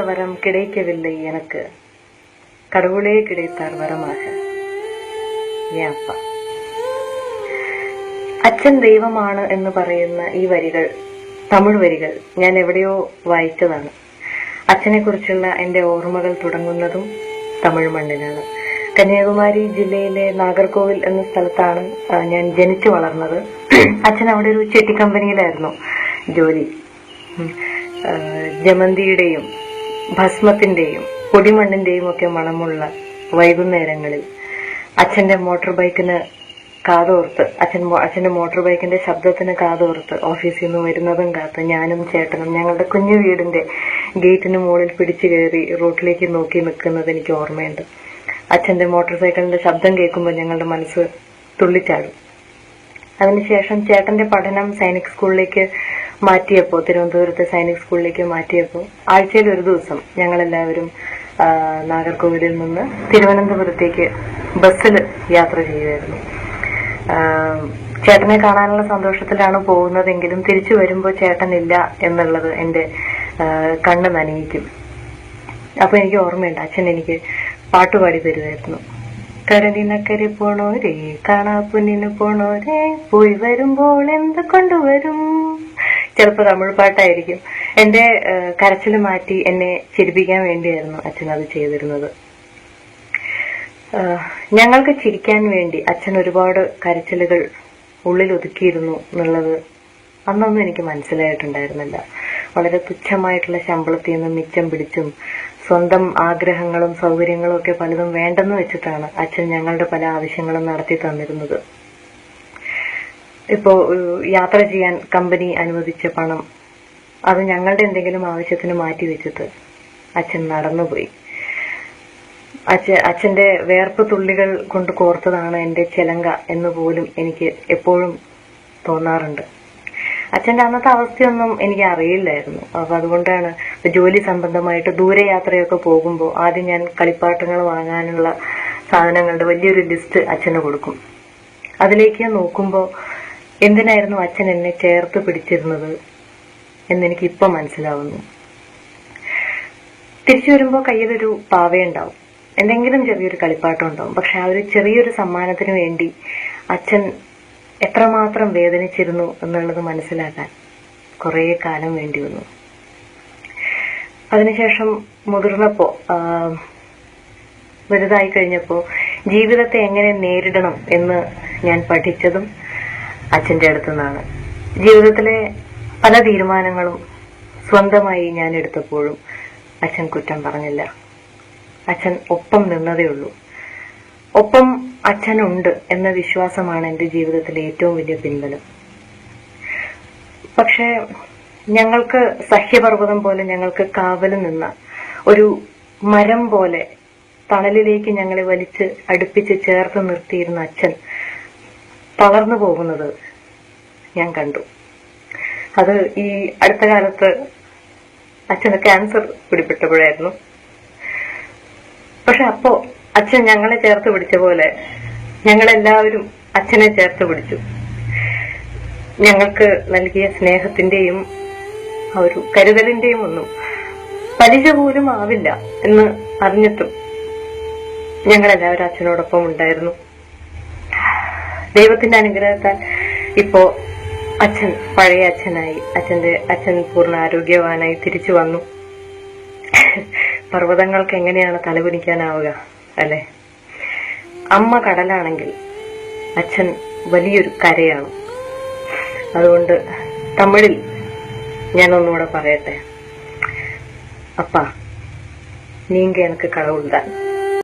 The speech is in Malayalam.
வரம் கிடைக்கவில்லை எனக்கு, கடவுளே கிடைத்தார் வரமாக. ഏ അപ്പ. അച്ഛൻ ദൈവമാണ് എന്ന് പറയുന്ന ഈ വരികൾ, തമിഴ് വരികൾ ഞാൻ എവിടെയോ വായിച്ചതാണ്. അച്ഛനെ കുറിച്ചുള്ള എന്റെ ഓർമ്മകൾ തുടങ്ങുന്നതും തമിഴ് മണ്ണിലാണ്. കന്യാകുമാരി ജില്ലയിലെ നാഗർകോവിൽ എന്ന സ്ഥലത്താണ് ഞാൻ ജനിച്ചു വളർന്നത്. അച്ഛൻ അവിടെ ഒരു ചെട്ടി കമ്പനിയിലായിരുന്നു ജോലി. ജമന്തിയുടെയും ഭസ്മത്തിന്റെയും പൊടിമണ്ണിന്റെയും ഒക്കെ മണമുള്ള വൈകുന്നേരങ്ങളിൽ അച്ഛന്റെ മോട്ടോർ ബൈക്കിന് കാതോർത്ത്, അച്ഛന്റെ മോട്ടോർ ബൈക്കിന്റെ ശബ്ദത്തിന് കാതോർത്ത് ഓഫീസിൽ നിന്ന് വരുന്നതും കാത്ത് ഞാനും ചേട്ടനും ഞങ്ങളുടെ കുഞ്ഞു വീടിന്റെ ഗേറ്റിന് മുകളിൽ പിടിച്ചു കയറി റോട്ടിലേക്ക് നോക്കി നിൽക്കുന്നത് എനിക്ക് ഓർമ്മയുണ്ട്. അച്ഛന്റെ മോട്ടോർ സൈക്കിളിന്റെ ശബ്ദം കേൾക്കുമ്പോൾ ഞങ്ങളുടെ മനസ്സ് തുള്ളിച്ചാടും. അതിനുശേഷം ചേട്ടന്റെ പഠനം സൈനിക് സ്കൂളിലേക്ക് മാറ്റിയപ്പോ, തിരുവനന്തപുരത്തെ സൈനിക് സ്കൂളിലേക്ക് മാറ്റിയപ്പോ ആഴ്ചയിൽ ഒരു ദിവസം ഞങ്ങളെല്ലാവരും നാഗർകോവിലിൽ നിന്ന് തിരുവനന്തപുരത്തേക്ക് ബസ്സിൽ യാത്ര ചെയ്യുമായിരുന്നു. ചേട്ടനെ കാണാനുള്ള സന്തോഷത്തിലാണ് പോകുന്നതെങ്കിലും തിരിച്ചു വരുമ്പോൾ ചേട്ടനില്ല എന്നുള്ളത് എന്റെ കണ്ണ് നനയിക്കും. അപ്പൊ എനിക്ക് ഓർമ്മയുണ്ട്, അച്ഛൻ എനിക്ക് പാട്ടുപാടി തരുമായിരുന്നു. കടലിനക്കരെ പോണോരേ, കാണാപ്പൊന്നിന് പോണോരേ, പോയി വരുമ്പോൾ എന്ത് കൊണ്ടുവരും. ചിലപ്പോ തമിഴ് പാട്ടായിരിക്കും. എന്റെ കരച്ചിൽ മാറ്റി എന്നെ ചിരിപ്പിക്കാൻ വേണ്ടിയായിരുന്നു അച്ഛൻ അത് ചെയ്തിരുന്നത്. ഞങ്ങൾക്ക് ചിരിക്കാൻ വേണ്ടി അച്ഛൻ ഒരുപാട് കരച്ചിലുകൾ ഉള്ളിൽ ഒതുക്കിയിരുന്നു എന്നുള്ളത് അന്നൊന്നും എനിക്ക് മനസ്സിലായിട്ടുണ്ടായിരുന്നില്ല. വളരെ തുച്ഛമായിട്ടുള്ള ശമ്പളത്തിൽ നിന്ന് മിച്ചം പിടിച്ചും സ്വന്തം ആഗ്രഹങ്ങളും സൗകര്യങ്ങളും ഒക്കെ പലതും വേണ്ടെന്ന് വെച്ചിട്ടാണ് അച്ഛൻ ഞങ്ങളുടെ പല ആവശ്യങ്ങളും നടത്തി തന്നിരുന്നത്. ഇപ്പോ യാത്ര ചെയ്യാൻ കമ്പനി അനുവദിച്ച പണം അത് ഞങ്ങളുടെ എന്തെങ്കിലും ആവശ്യത്തിന് മാറ്റി വെച്ചിട്ട് അച്ഛൻ നടന്നുപോയി. അച്ഛന്റെ വേർപ്പ് തുള്ളികൾ കൊണ്ട് കോർത്തതാണ് എന്റെ ചെലങ്ക എന്ന് പോലും എനിക്ക് എപ്പോഴും തോന്നാറുണ്ട്. അച്ഛന്റെ അന്നത്തെ അവസ്ഥയൊന്നും എനിക്ക് അറിയില്ലായിരുന്നു. അപ്പൊ അതുകൊണ്ടാണ് ജോലി സംബന്ധമായിട്ട് ദൂരയാത്രയൊക്കെ പോകുമ്പോൾ ആദ്യം ഞാൻ കളിപ്പാട്ടങ്ങൾ വാങ്ങാനുള്ള സാധനങ്ങളുടെ വലിയൊരു ലിസ്റ്റ് അച്ഛന് കൊടുക്കും. അതിലേക്ക് നോക്കുമ്പോൾ എന്തിനായിരുന്നു അച്ഛൻ എന്നെ ചേർത്ത് പിടിച്ചിരുന്നത് എന്നെനിക്ക് ഇപ്പൊ മനസ്സിലാവുന്നു. തിരിച്ചു വരുമ്പോ കയ്യിലൊരു പാവയുണ്ടാവും, എന്തെങ്കിലും ചെറിയൊരു കളിപ്പാട്ടം ഉണ്ടാവും. പക്ഷെ ആ ഒരു ചെറിയൊരു സമ്മാനത്തിന് വേണ്ടി അച്ഛൻ എത്രമാത്രം വേദനിച്ചിരുന്നു എന്നുള്ളത് മനസ്സിലാക്കാൻ കുറെ കാലം വേണ്ടി വന്നു. അതിനുശേഷം മുതിർന്നപ്പോ, വലുതായി കഴിഞ്ഞപ്പോ ജീവിതത്തെ എങ്ങനെ നേരിടണം എന്ന് ഞാൻ പഠിച്ചതും അച്ഛന്റെ അടുത്തു നിന്നാണ്. ജീവിതത്തിലെ പല തീരുമാനങ്ങളും സ്വന്തമായി ഞാൻ എടുത്തപ്പോഴും അച്ഛൻ കുറ്റം പറഞ്ഞില്ല. അച്ഛൻ ഒപ്പം നിന്നതേ ഉള്ളൂ. ഒപ്പം അച്ഛനുണ്ട് എന്ന വിശ്വാസമാണ് എന്റെ ജീവിതത്തിലെ ഏറ്റവും വലിയ പിൻബലം. പക്ഷെ ഞങ്ങൾക്ക് സഹ്യപർവ്വതം പോലെ ഞങ്ങൾക്ക് കാവല് നിന്ന ഒരു മരം പോലെ തണലിലേക്ക് ഞങ്ങളെ വലിച്ച് അടുപ്പിച്ച് ചേർത്ത് നിർത്തിയിരുന്ന അച്ഛൻ തളർന്നു പോകുന്നത് ഞാൻ കണ്ടു. അത് ഈ അടുത്ത കാലത്ത് അച്ഛന് ക്യാൻസർ പിടിപെട്ടപ്പോഴായിരുന്നു. പക്ഷെ അപ്പോ അച്ഛൻ ഞങ്ങളെ ചേർത്ത് പിടിച്ച പോലെ ഞങ്ങളെല്ലാവരും അച്ഛനെ ചേർത്ത് പിടിച്ചു. ഞങ്ങൾക്ക് നൽകിയ സ്നേഹത്തിന്റെയും ഒരു കരുതലിന്റെയും ഒന്നും പലിശ പോലും ആവില്ല എന്ന് അറിഞ്ഞിട്ടും ഞങ്ങളെല്ലാവരും അച്ഛനോടൊപ്പം ഉണ്ടായിരുന്നു. ദൈവത്തിന്റെ അനുഗ്രഹത്താൽ ഇപ്പോ അച്ഛൻ പഴയ അച്ഛനായി, അച്ഛൻ പൂർണ്ണ ആരോഗ്യവാനായി തിരിച്ചു വന്നു. പർവ്വതങ്ങൾക്ക് എങ്ങനെയാണ് തലകുനിക്കാനാവുക അല്ലെ? അമ്മ കടലാണെങ്കിൽ അച്ഛൻ വലിയൊരു കരയാണ്. അതുകൊണ്ട് തമിഴിൽ ഞാൻ ഒന്നുകൂടെ പറയട്ടെ. അപ്പാ നീങ്ക എനിക്ക് കടവുൾതാൻ.